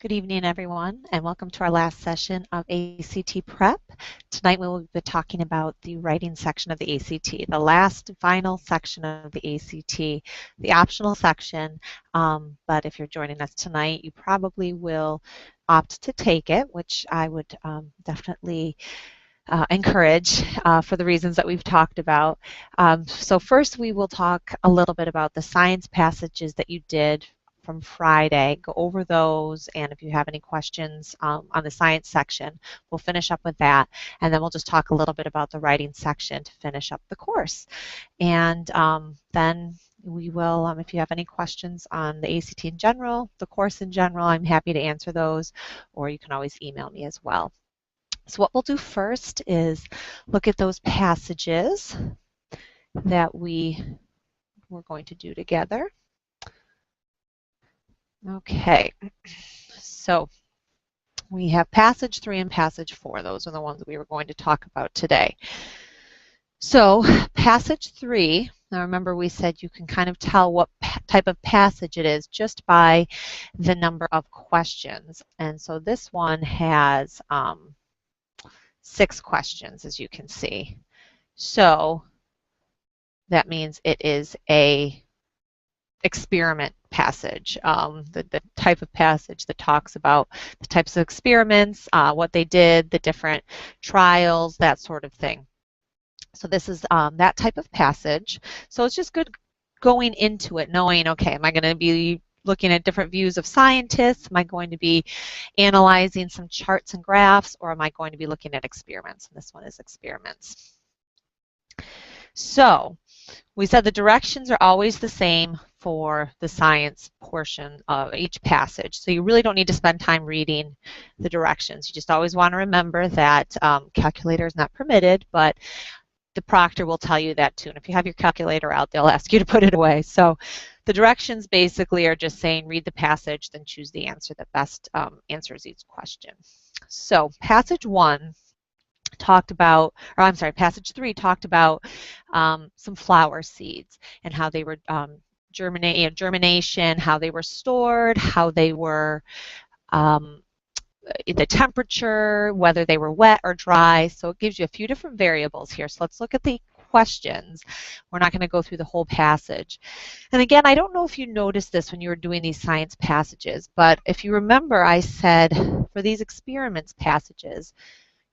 Good evening, everyone, and welcome to our last session of ACT Prep. Tonight we will be talking about the writing section of the ACT, the last final section of the ACT, the optional section, but if you're joining us tonight, you probably will opt to take it, which I would definitely encourage for the reasons that we've talked about. So first we will talk a little bit about the science passages that you did from Friday, go over those, and if you have any questions on the science section, we'll finish up with that, and then we'll just talk a little bit about the writing section to finish up the course. And then we will, if you have any questions on the ACT in general, the course in general, I'm happy to answer those, or you can always email me as well. So what we'll do first is look at those passages that we're going to do together. Okay, so we have passage 3 and passage 4. Those are the ones that we were going to talk about today. So passage 3, now remember we said you can kind of tell what type of passage it is just by the number of questions. And so this one has 6 questions, as you can see. So that means it is a experiment passage, the type of passage that talks about the types of experiments, what they did, the different trials, that sort of thing. So this is that type of passage. So it's just good going into it knowing, okay, am I going to be looking at different views of scientists? Am I going to be analyzing some charts and graphs, or am I going to be looking at experiments? And this one is experiments. So we said the directions are always the same for the science portion of each passage. So you really don't need to spend time reading the directions. You just always want to remember that calculator is not permitted, but the proctor will tell you that too. And if you have your calculator out, they'll ask you to put it away. So the directions basically are just saying read the passage, then choose the answer that best answers each question. So passage 1 talked about, or I'm sorry, passage 3 talked about some flower seeds and how they were germination, how they were stored, how they were the temperature, whether they were wet or dry. So it gives you a few different variables here. So let's look at the questions. We're not going to go through the whole passage. And again, I don't know if you noticed this when you were doing these science passages, but if you remember, I said for these experiments passages,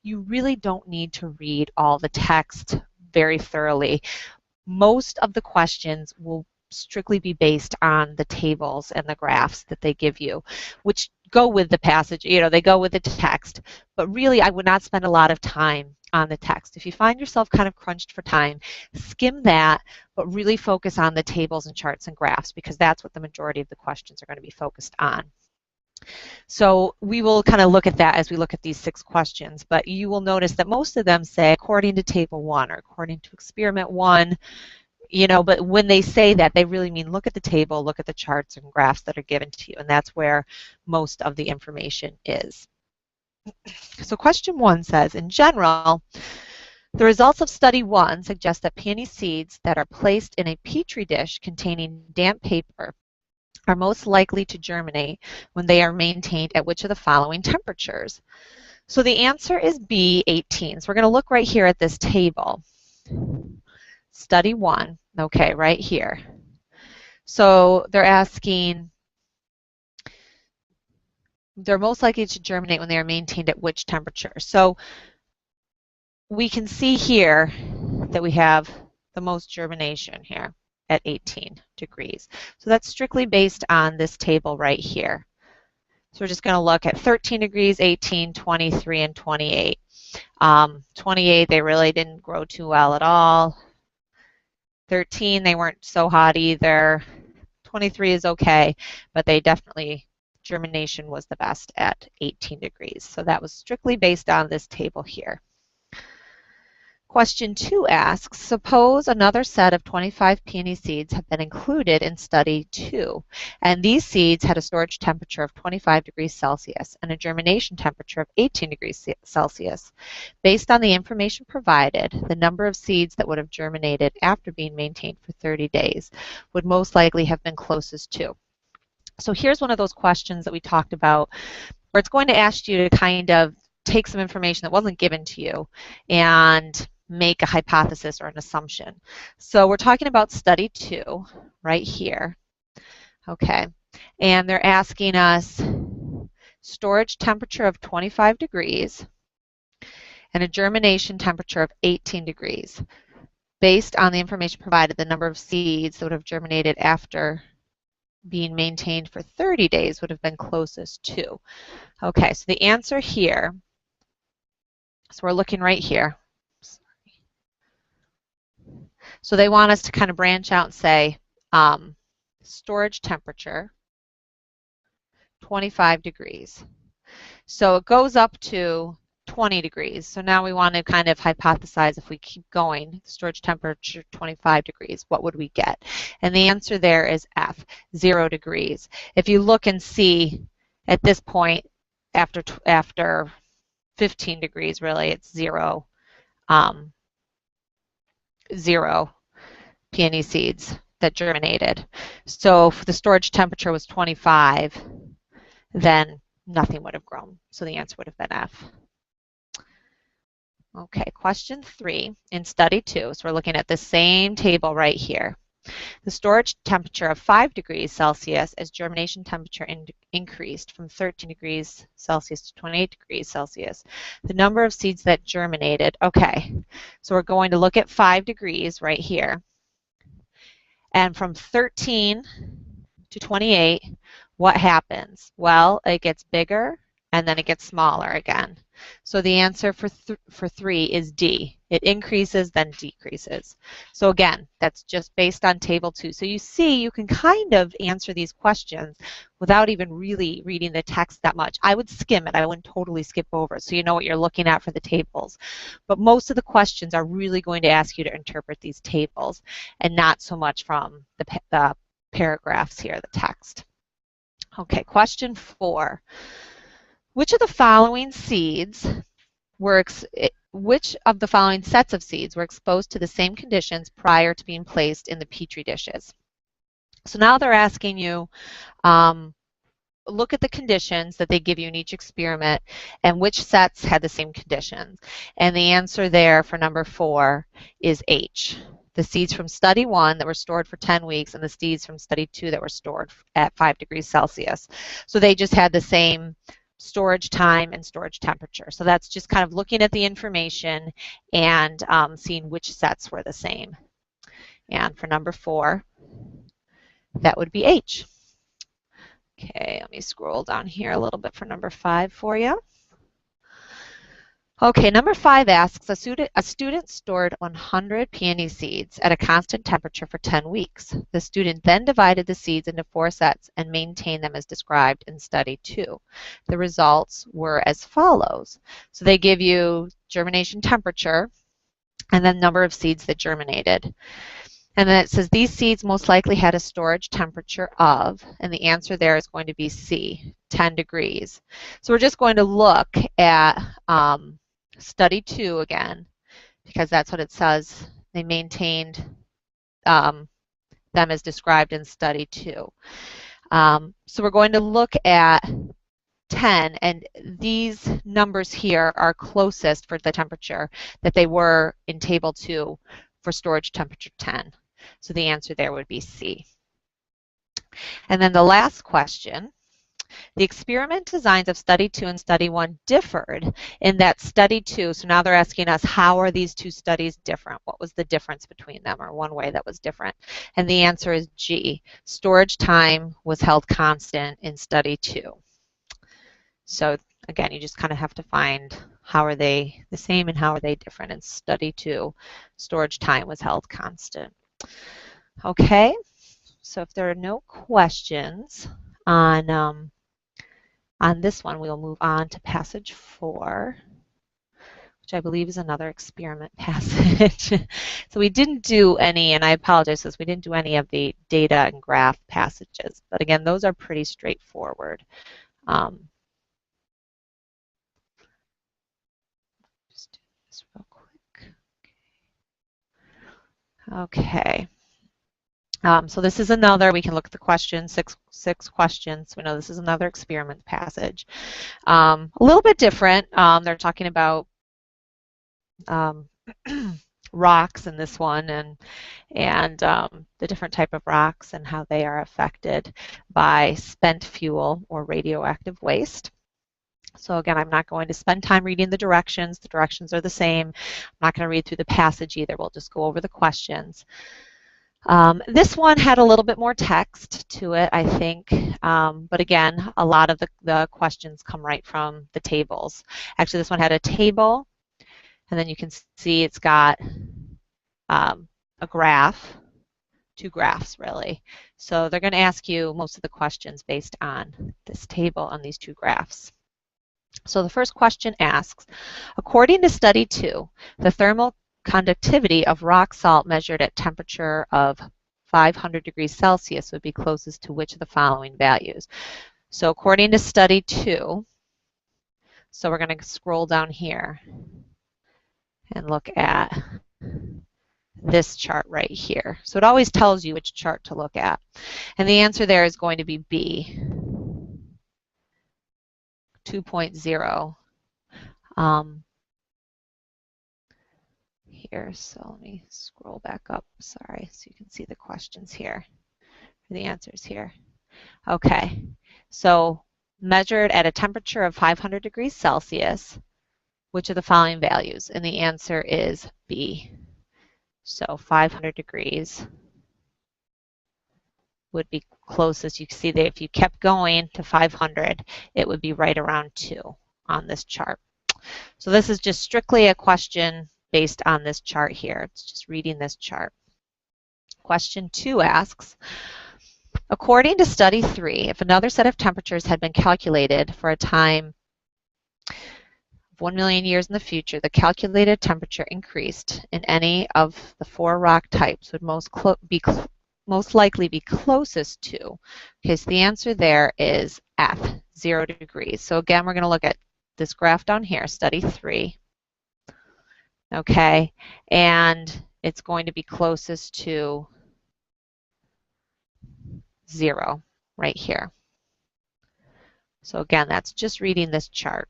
you really don't need to read all the text very thoroughly. Most of the questions will strictly be based on the tables and the graphs that they give you, which go with the passage, they go with the text, but really I would not spend a lot of time on the text. If you find yourself kind of crunched for time, skim that, but really focus on the tables and charts and graphs, because that's what the majority of the questions are going to be focused on. So we will kind of look at that as we look at these 6 questions, but you will notice that most of them say according to table 1 or according to experiment 1, but when they say that, they really mean look at the table, look at the charts and graphs that are given to you, and that's where most of the information is. So question 1 says, in general, the results of study 1 suggest that peony seeds that are placed in a petri dish containing damp paper are most likely to germinate when they are maintained at which of the following temperatures? So the answer is B, 18. So we're going to look right here at this table. Study 1, okay, right here. So they're asking, they're most likely to germinate when they are maintained at which temperature? So we can see here that we have the most germination here at 18 degrees. So that's strictly based on this table right here. So we're just going to look at 13 degrees, 18, 23, and 28. 28, they really didn't grow too well at all. 13, they weren't so hot either. 23 is okay, but they definitely, germination was the best at 18 degrees. So that was strictly based on this table here. Question 2 asks, suppose another set of 25 peony seeds have been included in study 2, and these seeds had a storage temperature of 25 degrees Celsius and a germination temperature of 18 degrees Celsius. Based on the information provided, the number of seeds that would have germinated after being maintained for 30 days would most likely have been closest to. So here's one of those questions that we talked about where it's going to ask you to kind of take some information that wasn't given to you and make a hypothesis or an assumption. So we're talking about study 2 right here. Okay, and they're asking us storage temperature of 25 degrees and a germination temperature of 18 degrees. Based on the information provided, the number of seeds that would have germinated after being maintained for 30 days would have been closest to. Okay, so the answer here, so we're looking right here. So they want us to kind of branch out and say storage temperature, 25 degrees. So it goes up to 20 degrees. So now we want to kind of hypothesize if we keep going, storage temperature 25 degrees, what would we get? And the answer there is F, 0 degrees. If you look and see at this point, after 15 degrees, really, it's 0, 0 peony seeds that germinated. So if the storage temperature was 25, then nothing would have grown. So the answer would have been F. Okay, question 3 in study 2. So we're looking at the same table right here. The storage temperature of 5 degrees Celsius as germination temperature increased from 13 degrees Celsius to 28 degrees Celsius. The number of seeds that germinated. Okay, so we're going to look at 5 degrees right here. And from 13 to 28, what happens? Well, it gets bigger and then it gets smaller again. So the answer for 3 is D. It increases, then decreases. So again, that's just based on table 2. So you see, you can kind of answer these questions without even really reading the text that much. I would skim it. I wouldn't totally skip over it, so you know what you're looking at for the tables. But most of the questions are really going to ask you to interpret these tables and not so much from the paragraphs here, the text. Okay, question 4. Which of the following seeds were which of the following sets of seeds were exposed to the same conditions prior to being placed in the Petri dishes? So now they're asking you, look at the conditions that they give you in each experiment and which sets had the same conditions. And the answer there for number 4 is H. The seeds from study 1 that were stored for 10 weeks and the seeds from study 2 that were stored at 5 degrees Celsius. So they just had the same storage time and storage temperature. So that's just kind of looking at the information and seeing which sets were the same. And for number 4, that would be H. Okay, let me scroll down here a little bit for number 5 for you. Okay, number 5 asks, a student stored 100 peony seeds at a constant temperature for 10 weeks. The student then divided the seeds into 4 sets and maintained them as described in study 2. The results were as follows. So they give you germination temperature and then number of seeds that germinated. And then it says these seeds most likely had a storage temperature of, and the answer there is going to be C, 10 degrees. So we're just going to look at study 2 again, because that's what it says. They maintained them as described in study 2. So we're going to look at 10, and these numbers here are closest for the temperature that they were in table 2 for storage temperature 10. So the answer there would be C. And then the last question, the experiment designs of study 2 and study 1 differed in that study 2, so now they're asking us how are these 2 studies different? What was the difference between them, or one way that was different? And the answer is G. Storage time was held constant in study 2. So again, you just kind of have to find how are they the same and how are they different. In study 2, storage time was held constant. Okay, so if there are no questions on this one, we'll move on to passage 4, which I believe is another experiment passage. So we didn't do any, and I apologize because we didn't do any of the data and graph passages, but again, those are pretty straightforward. Just do this real quick. Okay. So this is another, we can look at the question, six questions. We know this is another experiment passage. A little bit different. They're talking about rocks in this one, and the different type of rocks and how they are affected by spent fuel or radioactive waste. So again, I'm not going to spend time reading the directions. The directions are the same. I'm not going to read through the passage either. We'll just go over the questions. This one had a little bit more text to it, I think, but again, a lot of the questions come right from the tables. Actually, this one had a table, and then you can see it's got a graph, two graphs really. So they're going to ask you most of the questions based on this table on these two graphs. So the first question asks, according to study 2, the thermal conductivity of rock salt measured at temperature of 500 degrees Celsius would be closest to which of the following values? So according to study 2, so we're going to scroll down here and look at this chart right here. So it always tells you which chart to look at. And the answer there is going to be B, 2.0. Here, so let me scroll back up, sorry, so you can see the questions here, the answers here. Okay, so measured at a temperature of 500 degrees Celsius, which of the following values? And the answer is B. So 500 degrees would be closest. You can see that if you kept going to 500, it would be right around 2 on this chart. So this is just strictly a question based on this chart here. It's just reading this chart. Question 2 asks, according to study 3, if another set of temperatures had been calculated for a time of 1 million years in the future, the calculated temperature increased in any of the 4 rock types would most likely be closest to. Okay, so the answer there is F, 0 degrees. So again, we're going to look at this graph down here, study 3. Okay, and it's going to be closest to 0 right here. So again, that's just reading this chart.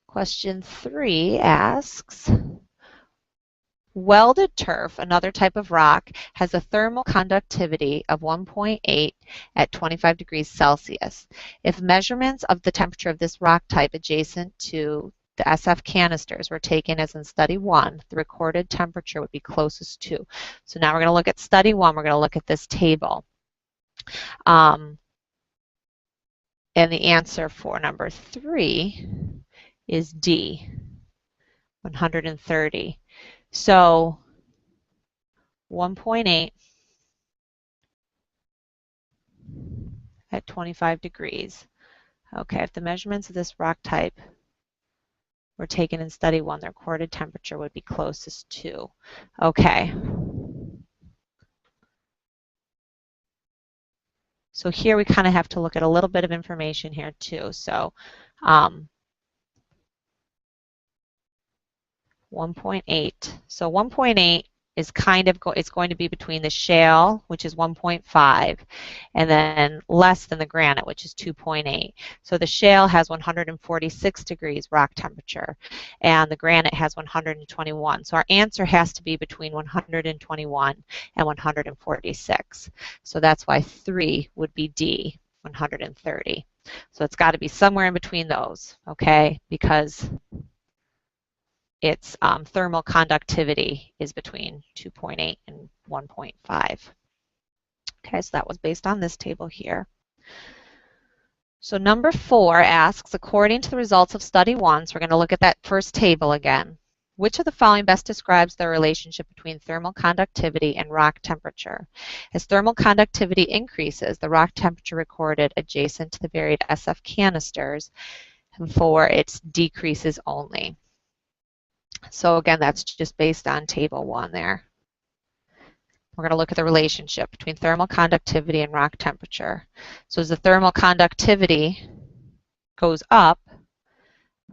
Question 3 asks, welded turf, another type of rock, has a thermal conductivity of 1.8 at 25 degrees Celsius. If measurements of the temperature of this rock type adjacent to the SF canisters were taken as in study 1, the recorded temperature would be closest to. So now we're going to look at study 1. We're going to look at this table. And the answer for number 3 is D, 130. So 1.8 at 25 degrees. Okay, if the measurements of this rock type were taken in study 1, the recorded temperature would be closest to. Okay. So here we kind of have to look at a little bit of information here too. So 1.8. So 1.8 is kind of it's going to be between the shale, which is 1.5, and then less than the granite, which is 2.8. So the shale has 146 degrees rock temperature, and the granite has 121. So our answer has to be between 121 and 146. So that's why 3 would be D, 130. So it's got to be somewhere in between those, okay, because its thermal conductivity is between 2.8 and 1.5. Okay, so that was based on this table here. So number 4 asks, according to the results of study 1, so we're going to look at that first table again, which of the following best describes the relationship between thermal conductivity and rock temperature? As thermal conductivity increases, the rock temperature recorded adjacent to the buried SF canisters, and 4, it decreases only. So again, that's just based on table 1 there. We're going to look at the relationship between thermal conductivity and rock temperature. So as the thermal conductivity goes up,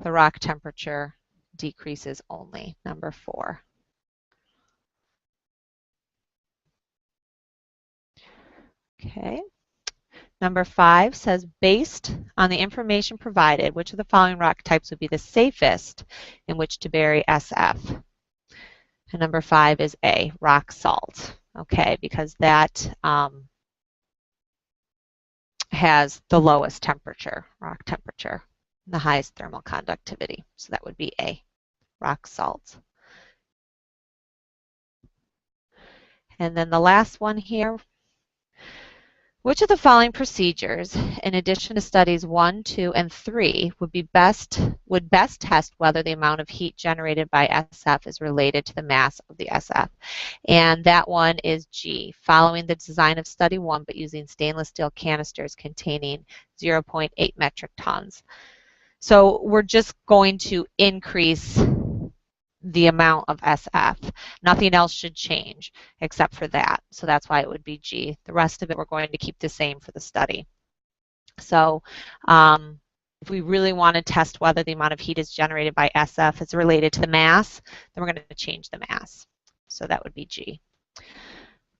the rock temperature decreases only, number 4. Okay. Number 5 says, based on the information provided, which of the following rock types would be the safest in which to bury SF? And number 5 is A, rock salt. Okay, because that has the lowest temperature, rock temperature, the highest thermal conductivity. So that would be A, rock salt. And then the last one here, which of the following procedures, in addition to studies 1, 2, and 3, would best test whether the amount of heat generated by SF is related to the mass of the SF? And that one is G, following the design of study 1, but using stainless steel canisters containing 0.8 metric tons. So we're just going to increase the amount of SF. Nothing else should change except for that. So that's why it would be G. The rest of it we're going to keep the same for the study. So if we really want to test whether the amount of heat is generated by SF is related to the mass, then we're going to change the mass. So that would be G.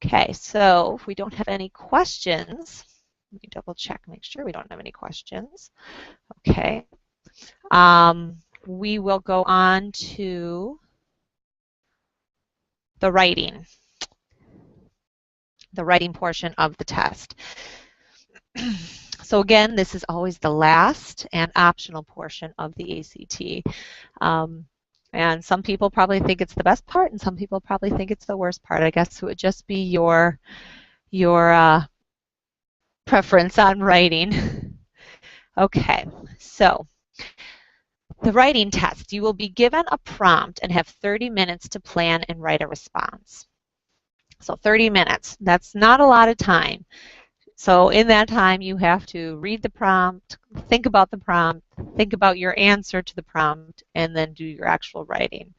Okay, so if we don't have any questions, let me double check, make sure we don't have any questions. Okay. We will go on to the writing portion of the test. So again, this is always the last and optional portion of the ACT. And some people probably think it's the best part, and some people probably think it's the worst part. I guess it would just be your preference on writing. Okay, so the writing test, you will be given a prompt and have 30 minutes to plan and write a response. So 30 minutes, that's not a lot of time. So in that time, you have to read the prompt, think about the prompt, think about your answer to the prompt, and then do your actual writing.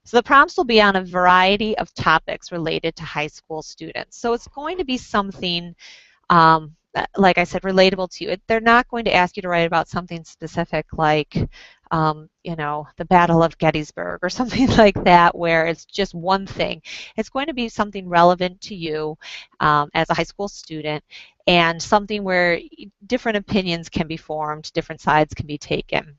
So the prompts will be on a variety of topics related to high school students. So it's going to be something like I said, relatable to you. They're not going to ask you to write about something specific like, you know, the Battle of Gettysburg or something like that where it's just one thing. It's going to be something relevant to you as a high school student and something where different opinions can be formed, different sides can be taken.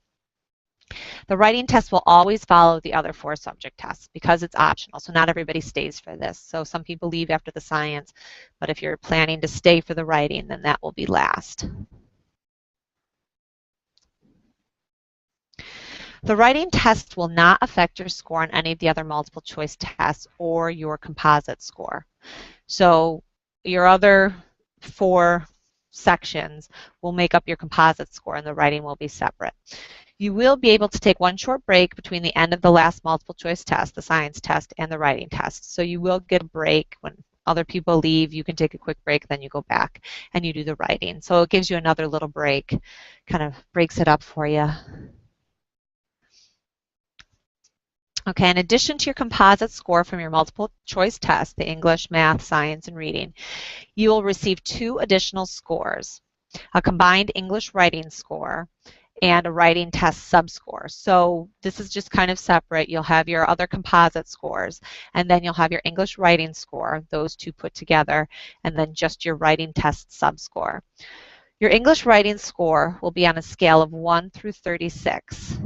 The writing test will always follow the other 4 subject tests because it's optional, so not everybody stays for this. So some people leave after the science, but if you're planning to stay for the writing, then that will be last. The writing test will not affect your score on any of the other multiple choice tests or your composite score. So your other 4 sections will make up your composite score and the writing will be separate. You will be able to take one short break between the end of the last multiple choice test, the science test, and the writing test. So you will get a break when other people leave. You can take a quick break, then you go back and you do the writing. So it gives you another little break, kind of breaks it up for you. Okay, in addition to your composite score from your multiple choice test, the English, math, science, and reading, you will receive 2 additional scores, a combined English writing score and a writing test subscore. So this is just kind of separate. You'll have your other composite scores, and then you'll have your English writing score, those 2 put together, and then just your writing test subscore. Your English writing score will be on a scale of 1 through 36.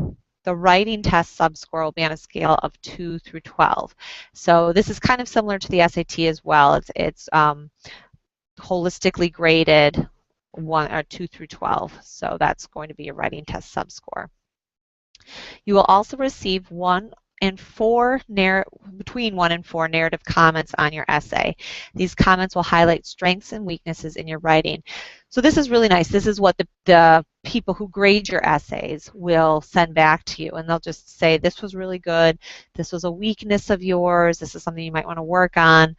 The writing test subscore will be on a scale of 2 through 12. So this is kind of similar to the SAT as well. It's holistically graded 2 through 12. So that's going to be your writing test subscore. You will also receive between 1 and 4 narrative comments on your essay. These comments will highlight strengths and weaknesses in your writing. So this is really nice. This is what the people who grade your essays will send back to you, and they'll just say, this was really good, this was a weakness of yours, this is something you might want to work on.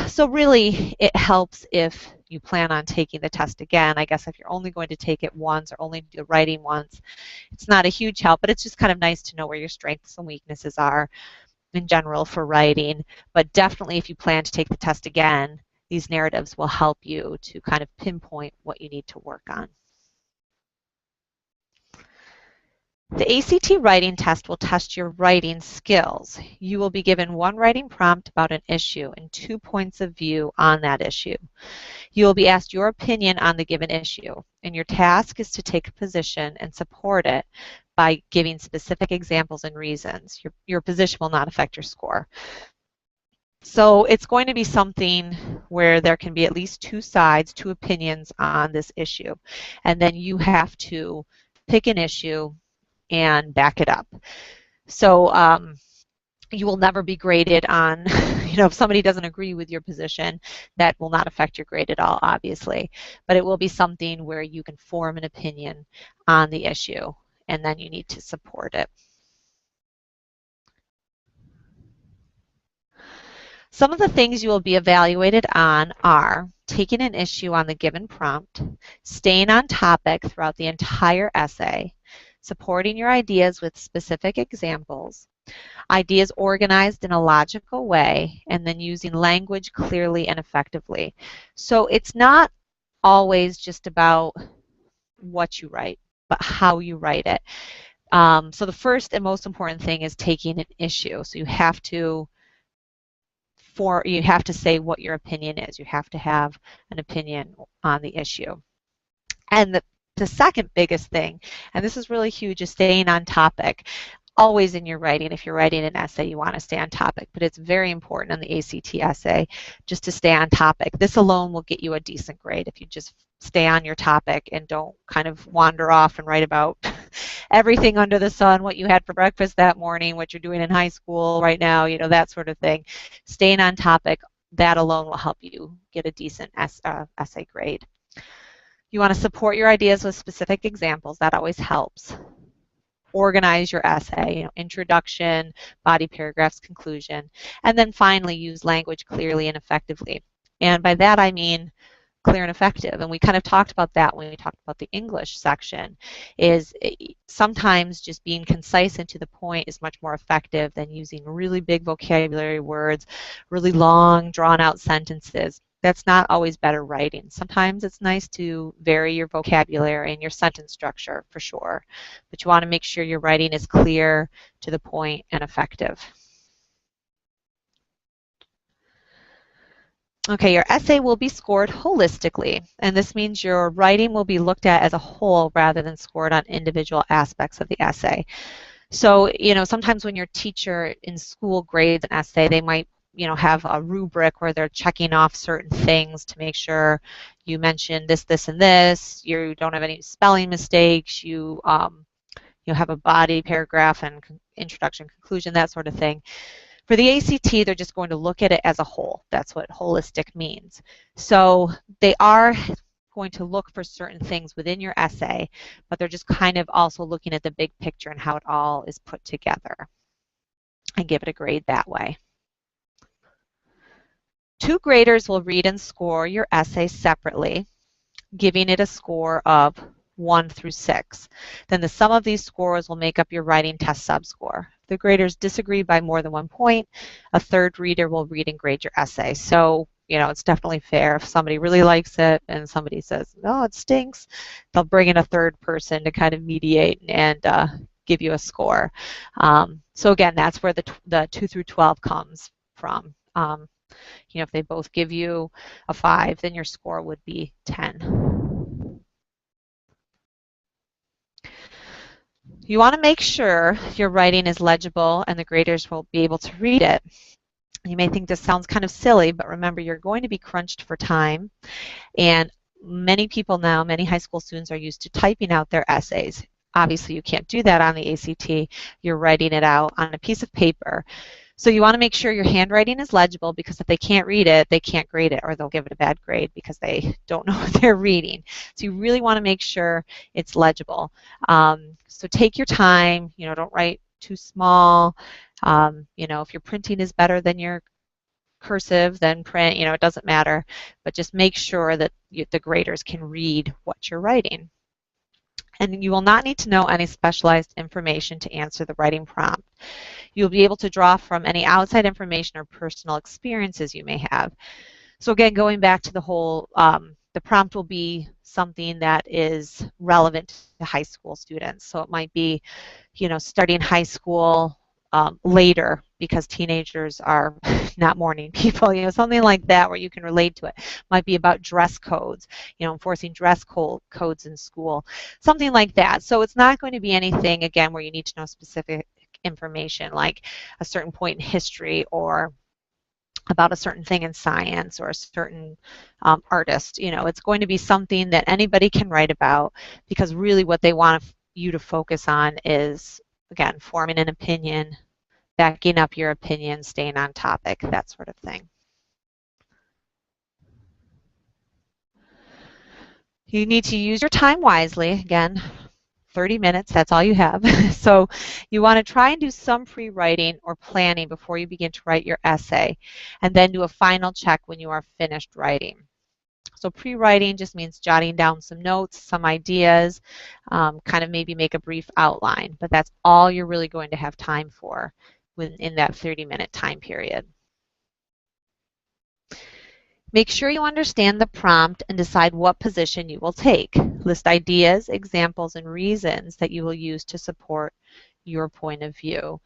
So really, it helps if you plan on taking the test again. I guess if you're only going to take it once or only do writing once, it's not a huge help, but it's just kind of nice to know where your strengths and weaknesses are in general for writing. But definitely if you plan to take the test again, these narratives will help you to kind of pinpoint what you need to work on. The ACT writing test will test your writing skills. You will be given one writing prompt about an issue and 2 points of view on that issue. You will be asked your opinion on the given issue, and your task is to take a position and support it by giving specific examples and reasons. Your position will not affect your score. So it's going to be something where there can be at least two sides, two opinions on this issue. And then you have to pick an issue and back it up. So you will never be graded on, if somebody doesn't agree with your position, that will not affect your grade at all, obviously. But it will be something where you can form an opinion on the issue, and then you need to support it. Some of the things you will be evaluated on are taking an issue on the given prompt, staying on topic throughout the entire essay, supporting your ideas with specific examples, ideas organized in a logical way, and then using language clearly and effectively. So it's not always just about what you write, but how you write it. So the first and most important thing is taking an issue. So you have to say what your opinion is. You have to have an opinion on the issue. And the second biggest thing, and this is really huge, is staying on topic. Always in your writing, if you're writing an essay, you want to stay on topic, but it's very important on the ACT essay just to stay on topic. This alone will get you a decent grade if you just stay on your topic and don't kind of wander off and write about everything under the sun, what you had for breakfast that morning, what you're doing in high school right now, that sort of thing. Staying on topic, that alone will help you get a decent essay grade. You want to support your ideas with specific examples. That always helps. Organize your essay, introduction, body paragraphs, conclusion, and then finally use language clearly and effectively. And by that I mean clear and effective. And we kind of talked about that when we talked about the English section, is sometimes just being concise and to the point is much more effective than using really big vocabulary words, really long, drawn-out sentences. That's not always better writing. Sometimes it's nice to vary your vocabulary and your sentence structure, for sure. But you want to make sure your writing is clear, to the point, and effective. Okay, your essay will be scored holistically, and this means your writing will be looked at as a whole rather than scored on individual aspects of the essay. So, sometimes when your teacher in school grades an essay, they might have a rubric where they're checking off certain things to make sure you mention this, this, and this. You don't have any spelling mistakes. You have a body paragraph and introduction, conclusion, that sort of thing. For the ACT, they're just going to look at it as a whole. That's what holistic means. So they are going to look for certain things within your essay, but they're just kind of also looking at the big picture and how it all is put together and give it a grade that way. Two graders will read and score your essay separately, giving it a score of 1 through 6. Then the sum of these scores will make up your writing test subscore. If the graders disagree by more than 1 point, a third reader will read and grade your essay. So, it's definitely fair. If somebody really likes it and somebody says, no, it stinks, they'll bring in a third person to kind of mediate and give you a score. So again, that's where the 2 through 12 comes from. If they both give you a 5, then your score would be 10. You want to make sure your writing is legible and the graders will be able to read it. You may think this sounds kind of silly, but remember, you're going to be crunched for time, and many people now, many high school students, are used to typing out their essays. Obviously, you can't do that on the ACT. You're writing it out on a piece of paper. So you want to make sure your handwriting is legible, because if they can't read it, they can't grade it, or they'll give it a bad grade because they don't know what they're reading. So you really want to make sure it's legible. So take your time. Don't write too small. If your printing is better than your cursive, then print. It doesn't matter. But just make sure that the graders can read what you're writing. And you will not need to know any specialized information to answer the writing prompt. You'll be able to draw from any outside information or personal experiences you may have. So again, going back to the whole the prompt will be something that is relevant to high school students. So it might be, starting high school later because teenagers are not morning people, something like that where you can relate to it. Might be about dress codes, enforcing dress codes in school, something like that. So it's not going to be anything, again, where you need to know specific information like a certain point in history or about a certain thing in science or a certain artist. It's going to be something that anybody can write about, because really what they want you to focus on is, again, forming an opinion, backing up your opinion, staying on topic, that sort of thing. You need to use your time wisely. Again, 30 minutes, that's all you have. So you want to try and do some pre-writing or planning before you begin to write your essay, and then do a final check when you are finished writing. So pre-writing just means jotting down some notes, some ideas, kind of maybe make a brief outline, but that's all you're really going to have time for within that 30-minute time period. Make sure you understand the prompt and decide what position you will take. List ideas, examples, and reasons that you will use to support your point of view.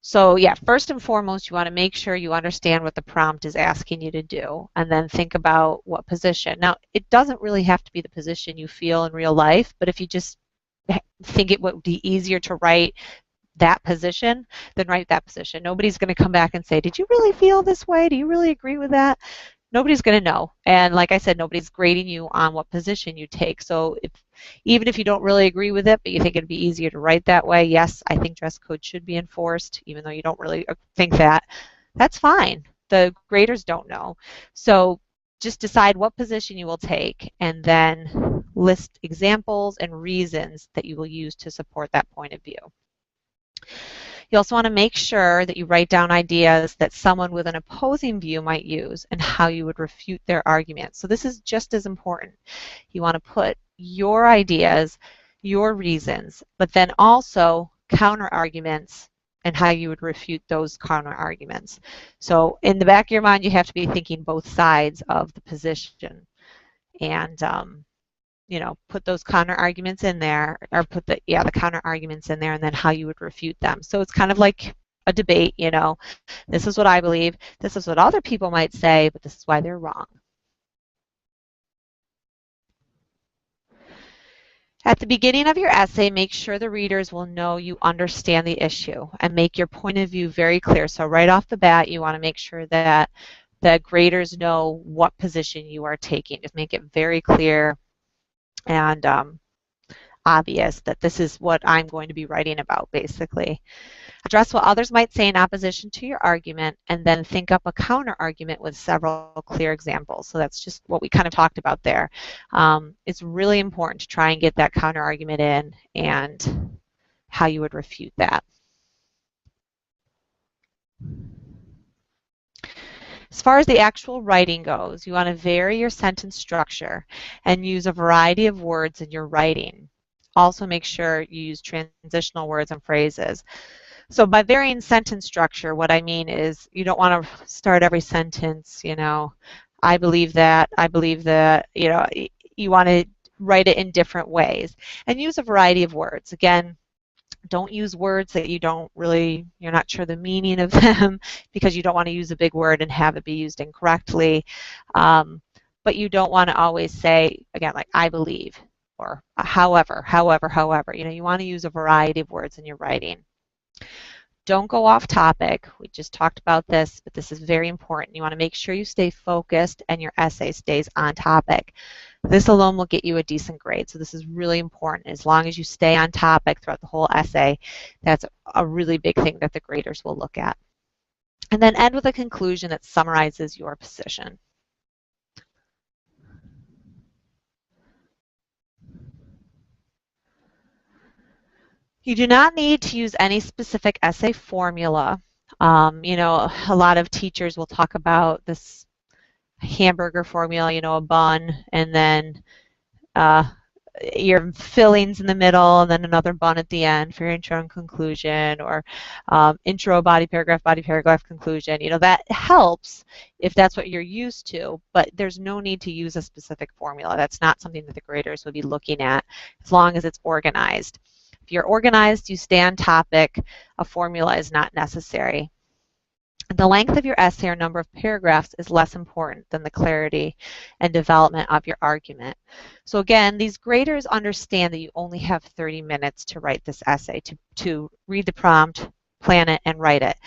So yeah, first and foremost, you want to make sure you understand what the prompt is asking you to do, and then think about what position. Now, it doesn't really have to be the position you feel in real life, but if you just think it would be easier to write that position, then write that position. Nobody's going to come back and say, did you really feel this way? Do you really agree with that? Nobody's going to know. And like I said, nobody's grading you on what position you take. So even if you don't really agree with it, but you think it'd be easier to write that way, yes, I think dress code should be enforced, even though you don't really think that, that's fine. The graders don't know. So just decide what position you will take, and then list examples and reasons that you will use to support that point of view. You also want to make sure that you write down ideas that someone with an opposing view might use and how you would refute their argument. So this is just as important. You want to put your ideas, your reasons, but then also counter arguments and how you would refute those counter arguments. So in the back of your mind, you have to be thinking both sides of the position, and put those counter arguments in there, or put the counter arguments in there, and then how you would refute them. So it's kind of like a debate, this is what I believe, this is what other people might say, but this is why they're wrong. At the beginning of your essay, make sure the readers will know you understand the issue and make your point of view very clear. So right off the bat, you want to make sure that the graders know what position you are taking. Just make it very clear and obvious that this is what I'm going to be writing about, basically. Address what others might say in opposition to your argument, and then think up a counter argument with several clear examples. So that's just what we kind of talked about there. It's really important to try and get that counter argument in and how you would refute that. As far as the actual writing goes, you want to vary your sentence structure and use a variety of words in your writing. Also make sure you use transitional words and phrases. So by varying sentence structure, what I mean is you don't want to start every sentence, I believe that, you want to write it in different ways. And use a variety of words. Again, don't use words that you're not sure the meaning of them, because you don't want to use a big word and have it be used incorrectly. But you don't want to always say, again, like I believe, or however. You want to use a variety of words in your writing. Don't go off topic. We just talked about this, but this is very important. You want to make sure you stay focused and your essay stays on topic. This alone will get you a decent grade, so this is really important. As long as you stay on topic throughout the whole essay, that's a really big thing that the graders will look at. And then end with a conclusion that summarizes your position. You do not need to use any specific essay formula. A lot of teachers will talk about this hamburger formula, a bun, and then your fillings in the middle and then another bun at the end for your intro and conclusion, or intro, body paragraph, conclusion. You know, that helps if that's what you're used to, but there's no need to use a specific formula. That's not something that the graders would be looking at as long as it's organized. If you're organized, you stay on topic, a formula is not necessary. The length of your essay or number of paragraphs is less important than the clarity and development of your argument. So again, these graders understand that you only have 30 minutes to write this essay, to read the prompt, plan it, and write it.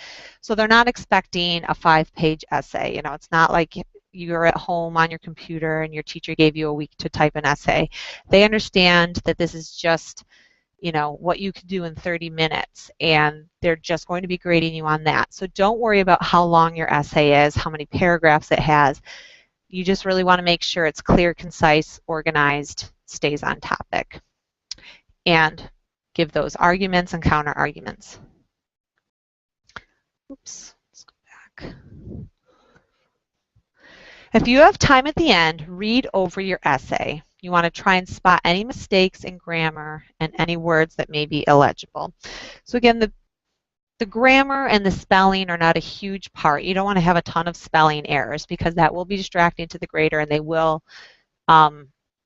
So they're not expecting a 5-page essay. You know, it's not like you're at home on your computer and your teacher gave you a week to type an essay. They understand that this is just, you know, what you can do in 30 minutes, and they're just going to be grading you on that. So don't worry about how long your essay is, how many paragraphs it has. You just really want to make sure it's clear, concise, organized, stays on topic, and give those arguments and counter arguments. Oops, let's go back. If you have time at the end, read over your essay. You want to try and spot any mistakes in grammar and any words that may be illegible. So again, the grammar and the spelling are not a huge part. You don't want to have a ton of spelling errors because that will be distracting to the grader, and they will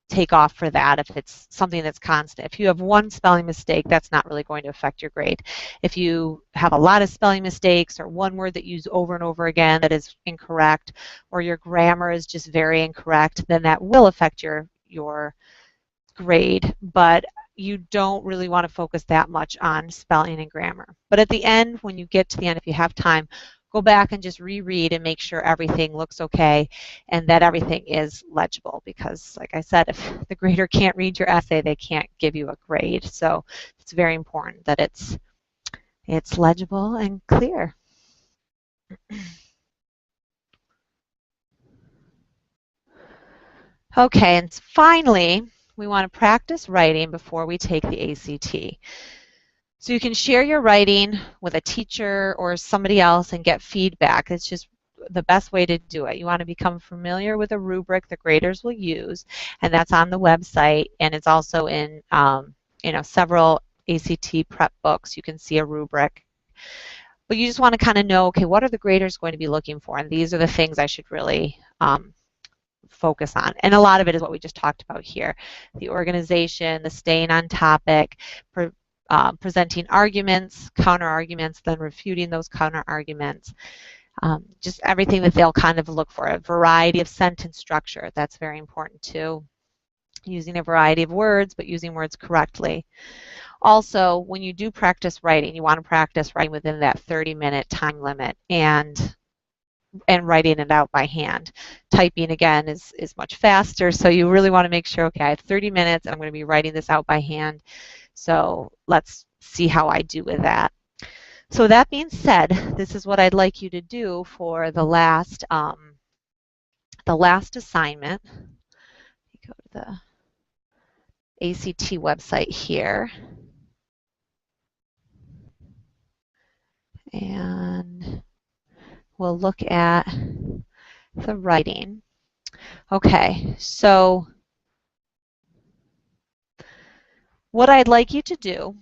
take off for that if it's something that's constant. If you have one spelling mistake, that's not really going to affect your grade. If you have a lot of spelling mistakes or one word that you use over and over again that is incorrect, or your grammar is just very incorrect, then that will affect your grade, but you don't really want to focus that much on spelling and grammar. But at the end, when you get to the end, if you have time, go back and just reread and make sure everything looks okay and that everything is legible, because like I said, if the grader can't read your essay, they can't give you a grade. So it's very important that it's legible and clear. Okay, and finally, we want to practice writing before we take the ACT. So you can share your writing with a teacher or somebody else and get feedback. It's just the best way to do it. You want to become familiar with a rubric the graders will use, and that's on the website, and it's also in you know, several ACT prep books. You can see a rubric. But you just want to kind of know, okay, what are the graders going to be looking for? And these are the things I should really focus on. And a lot of it is what we just talked about here. The organization, the staying on topic, presenting arguments, counter arguments, then refuting those counter arguments. Just everything that they'll kind of look for. A variety of sentence structure, that's very important too. Using a variety of words, but using words correctly. Also, when you do practice writing, you want to practice writing within that 30-minute time limit, and writing it out by hand. Typing, again, is much faster, so you really want to make sure, okay, I have 30 minutes and I'm going to be writing this out by hand, so let's see how I do with that. So that being said, this is what I'd like you to do for the last assignment. Go to the ACT website here, and we'll look at the writing. Okay, so what I'd like you to do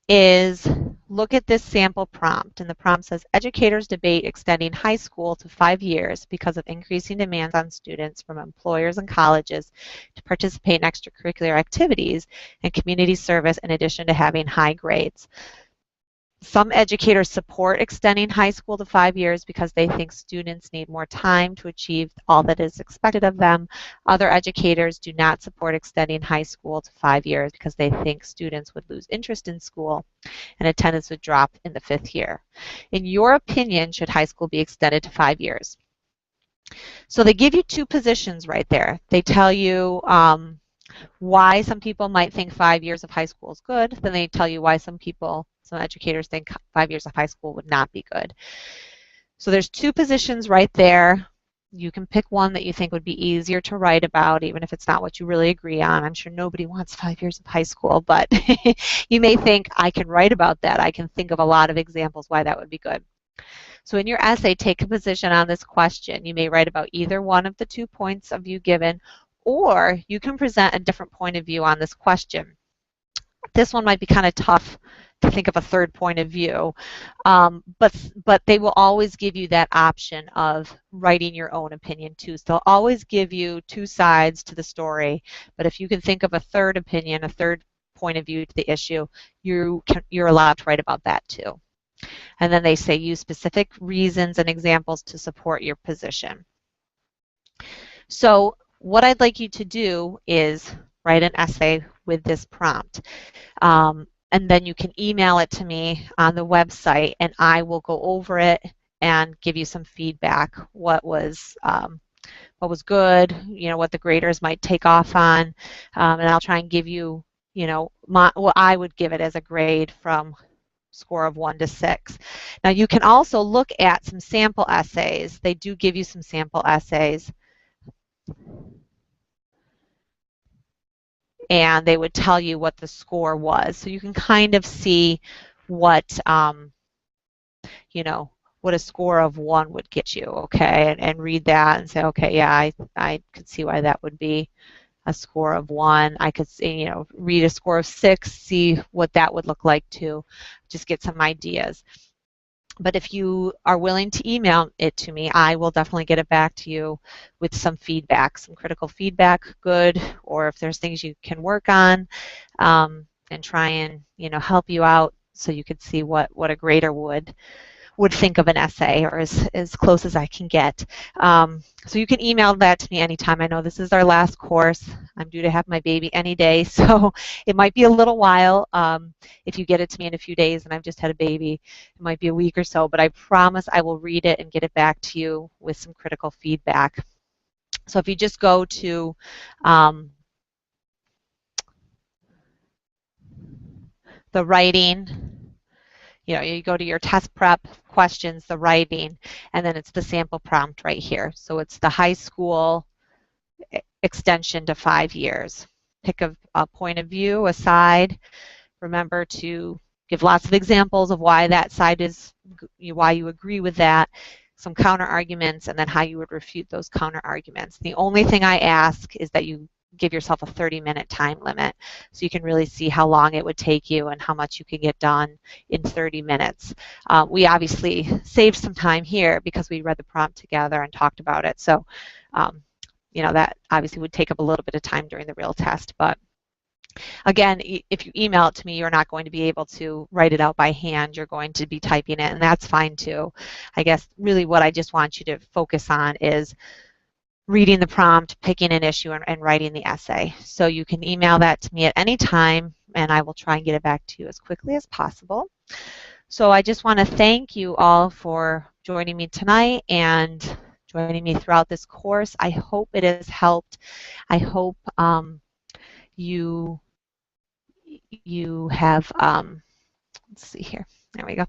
is look at this sample prompt, and the prompt says, educators debate extending high school to 5 years because of increasing demands on students from employers and colleges to participate in extracurricular activities and community service in addition to having high grades. Some educators support extending high school to 5 years because they think students need more time to achieve all that is expected of them. Other educators do not support extending high school to 5 years because they think students would lose interest in school and attendance would drop in the 5th year. In your opinion, should high school be extended to 5 years? So they give you two positions right there. They tell you why some people might think 5 years of high school is good. Then they tell you why some educators think 5 years of high school would not be good. So there's two positions right there. You can pick one that you think would be easier to write about, even if it's not what you really agree on. I'm sure nobody wants 5 years of high school, but you may think, I can write about that. I can think of a lot of examples why that would be good. So in your essay, take a position on this question. You may write about either one of the 2 points of view given, or you can present a different point of view on this question. This one might be kind of tough to think of a third point of view, but they will always give you that option of writing your own opinion too. So they'll always give you two sides to the story, but if you can think of a third opinion, a third point of view to the issue, you're allowed to write about that too. And then they say use specific reasons and examples to support your position. So what I'd like you to do is write an essay with this prompt. And then you can email it to me on the website, and I will go over it and give you some feedback. What was good, what the graders might take off on, and I'll try and give you, what I would give it as a grade from score of 1 to 6. Now you can also look at some sample essays. They do give you some sample essays, and they would tell you what the score was. So you can kind of see what, what a score of 1 would get you, okay, and read that and say, okay, yeah, I could see why that would be a score of 1. I could see, read a score of 6, see what that would look like too, just get some ideas. But if you are willing to email it to me, I will definitely get it back to you with some feedback, some critical feedback, good, or if there's things you can work on, and try and help you out so you could see what a grader would think of an essay, or as close as I can get. So you can email that to me anytime. I know this is our last course. I'm due to have my baby any day, so it might be a little while. If you get it to me in a few days and I've just had a baby, it might be a week or so, but I promise I will read it and get it back to you with some critical feedback. So if you just go to the writing, you go to your test prep questions, the writing, and then it's the sample prompt right here. So it's the high school extension to 5 years. Pick a point of view, a side. Remember to give lots of examples of why that side is, why you agree with that, some counter arguments, and then how you would refute those counter arguments. The only thing I ask is that you give yourself a 30-minute time limit so you can really see how long it would take you and how much you can get done in 30 minutes. We obviously saved some time here because we read the prompt together and talked about it. So, that obviously would take up a little bit of time during the real test. But again, if you email it to me, you're not going to be able to write it out by hand. You're going to be typing it, and that's fine too. I guess really what I just want you to focus on is reading the prompt, picking an issue, and writing the essay. So you can email that to me at any time, and I will try and get it back to you as quickly as possible. So I just want to thank you all for joining me tonight and joining me throughout this course. I hope it has helped. I hope you have, let's see here, there we go.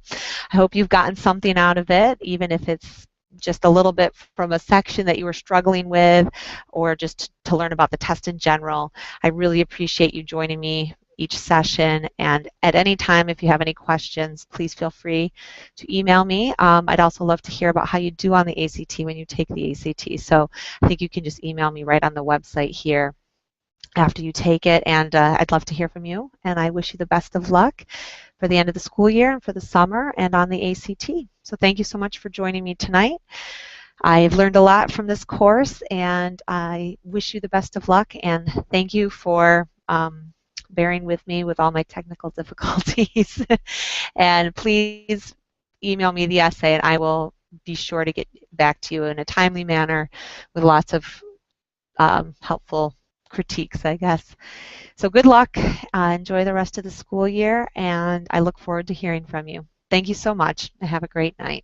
I hope you've gotten something out of it, even if it's just a little bit from a section that you were struggling with, or just to learn about the test in general. I really appreciate you joining me each session, and at any time if you have any questions, please feel free to email me. I'd also love to hear about how you do on the ACT when you take the ACT, so I think you can just email me right on the website here after you take it, and I'd love to hear from you, and I wish you the best of luck for the end of the school year and for the summer and on the ACT. So thank you so much for joining me tonight. I've learned a lot from this course, and I wish you the best of luck, and thank you for bearing with me with all my technical difficulties. And please email me the essay, and I will be sure to get back to you in a timely manner with lots of helpful critiques, I guess. So good luck. Enjoy the rest of the school year, and I look forward to hearing from you. Thank you so much, and have a great night.